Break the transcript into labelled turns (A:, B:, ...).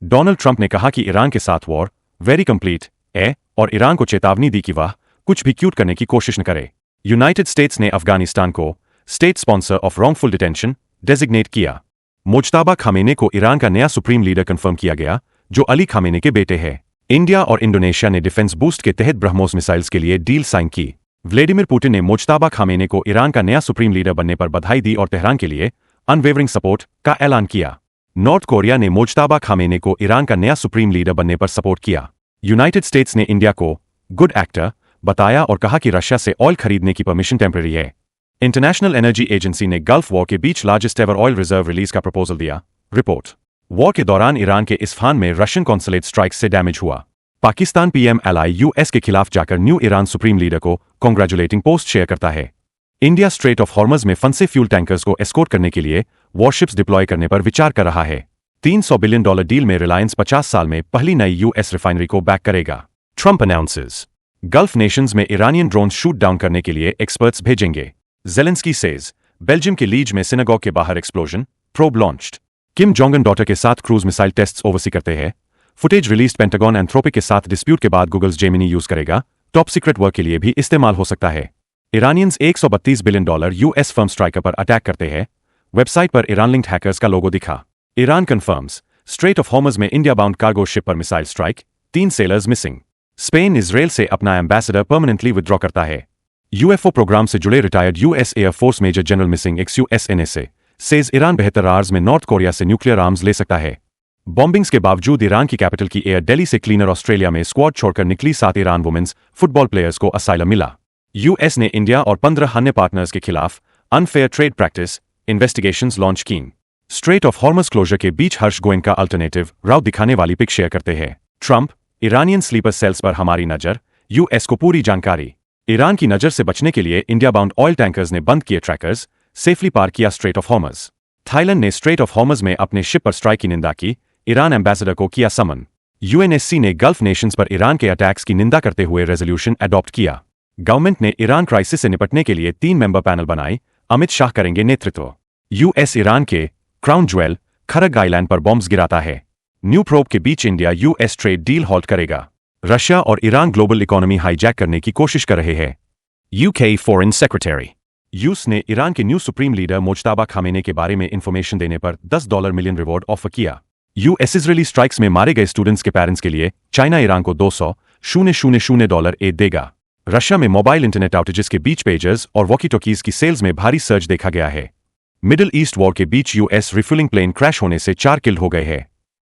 A: Donald Trump ने कहा कि ईरान के साथ वॉर वेरी कंप्लीट है और ईरान को चेतावनी दी कि वह कुछ भी क्यूट करने की कोशिश न करे। यूनाइटेड स्टेट्स ने अफगानिस्तान को state sponsor of wrongful detention designate किया। मुज्तबा खामेनी को ईरान का नया सुप्रीम लीडर कंफर्म किया गया, जो अली खामेनी के बेटे हैं। इंडिया और इंडोनेशिया ने डिफेंस बूस्ट के तहत ब्रह्मोस मिसाइल्स के लिए डील साइन की। व्लादिमीर पुतिन ने मुज्तबा खामेनी को ईरान का नया सुप्रीम लीडर बनने पर बधाई दी और तेहरान के लिए अनवेवरिंग सपोर्ट का ऐलान किया। नॉर्थ कोरिया ने मुज्तबा खामेनी को ईरान का नया सुप्रीम लीडर बनने पर सपोर्ट किया। यूनाइटेड स्टेट्स ने इंडिया को गुड एक्टर बताया और कहा कि रशिया से ऑयल खरीदने की परमिशन टेम्पररी है। इंटरनेशनल एनर्जी एजेंसी ने गल्फ वॉर के बीच largest ever oil reserve release का प्रपोजल दिया। रिपोर्ट। वॉर के दौरान ईरान के इस्फहान में रशियन कॉन्सुलेट स्ट्राइक्स से डैमेज हुआ। पाकिस्तान पीएमएलआई यूएस के खिलाफ जाकर न्यू ईरान सुप्रीम लीडर को कांग्रेचुलेटिंग पोस्ट शेयर करता है। इंडिया स्ट्रेट ऑफ हॉर्मज में फंसे फ्यूल टैंकर्स को एस्कॉर्ट करने के लिए वॉरशिप्स डिप्लॉय करने पर विचार कर रहा है। $300 बिलियन डील में रिलायंस 50 साल में पहली नई यूएस रिफाइनरी को बैक करेगा। ट्रंप अनाउंसेस गल्फ नेशंस में ईरानियन ड्रोन शूट डाउन करने के लिए एक्सपर्ट्स भेजेंगे। जेलेंस्की सेज बेल्जियम के लीज में सिनेगॉग के बाहर explosion, probe launched. Kim Jong Un daughter के साथ क्रूज मिसाइल टेस्ट्स ओवरसी करते हैं। फुटेज रिलीज पेंटागन एंथ्रोपिक के साथ डिस्प्यूट के बाद गूगल्स जेमिनी यूज करेगा। टॉप सीक्रेट वर्क के लिए भी इस्तेमाल हो सकता है। Iranians $132 billion US firm striker पर अटैक करते हैं। वेबसाइट पर ईरान लिंक्ड हैकर्स का लोगो दिखा। ईरान कंफर्म्स स्ट्रेट ऑफ हॉर्मज में इंडिया बाउंड कार्गो शिप पर missile strike, 3 sellers missing. Spain Israel से अपना एम्बेसडर परमानेंटली विथड्रॉ करता है। यूएफओ प्रोग्राम से जुड़े retired US air force major general missing XUSNSA says Iran बेहतर आर्म्स में नॉर्थ कोरिया से न्यूक्लियर आर्म्स ले सकता है। बॉम्बिंग्स के बावजूद ईरान की कैपिटल की एयर दिल्ली से क्लीनर ऑस्ट्रेलिया में स्क्वाड छोड़कर निकली 7 ईरान वुमेन्स फुटबॉल प्लेयर्स को असाइलम मिला। यूएस ने इंडिया और 15 अन्य पार्टनर्स के खिलाफ unfair trade practice investigations launch की। स्ट्रेट ऑफ हॉर्मज क्लोजर के बीच हर्ष गोयनका अल्टरनेटिव राउट दिखाने वाली पिक शेयर करते हैं। ट्रंप ईरानियन स्लीपर सेल्स पर हमारी नजर, यूएस को पूरी जानकारी। ईरान की नजर से बचने के लिए इंडिया बाउंड ऑयल टैंकर्स ने बंद किए ट्रैकर्स, सेफली पार किया स्ट्रेट ऑफ हॉर्मज। थाईलैंड ने स्ट्रेट ऑफ हॉर्मज में अपने शिप पर स्ट्राइक की निंदा की। ईरान एम्बेसडर को किया समन। यूएनएससी ने गल्फ नेशंस पर ईरान के अटैक्स की निंदा करते हुए रेजोल्यूशन अडॉप्ट किया। गवर्नमेंट ने ईरान क्राइसिस से निपटने के लिए 3 मेंबर पैनल बनाई। अमित शाह करेंगे नेतृत्व। यूएस ईरान के क्राउन ज्वेल खरग आइलैंड पर बॉम्ब्स गिराता है। न्यू प्रोब के बीच India US trade deal halt करेगा। रशिया और ईरान ग्लोबल इकोनॉमी हाईजैक करने की कोशिश कर रहे हैं। यूके फॉरेन सेक्रेटरी यूएस ने ईरान के new supreme leader Mojtaba Khamenei के बारे में इंफॉर्मेशन देने पर $10 मिलियन रिवॉर्ड ऑफर किया। यूएस इजरायली स्ट्राइक्स में मारे गए स्टूडेंट्स के पेरेंट्स के लिए चाइना ईरान को $200,000 एड देगा। रशिया में मोबाइल इंटरनेट आउटेजेस के बीच पेजर्स और वॉकी टॉकीज की सेल्स में भारी सर्ज देखा गया है। मिडिल ईस्ट वॉर के बीच यूएस रिफ्यूलिंग प्लेन क्रैश होने से 4 किल हो गए हैं।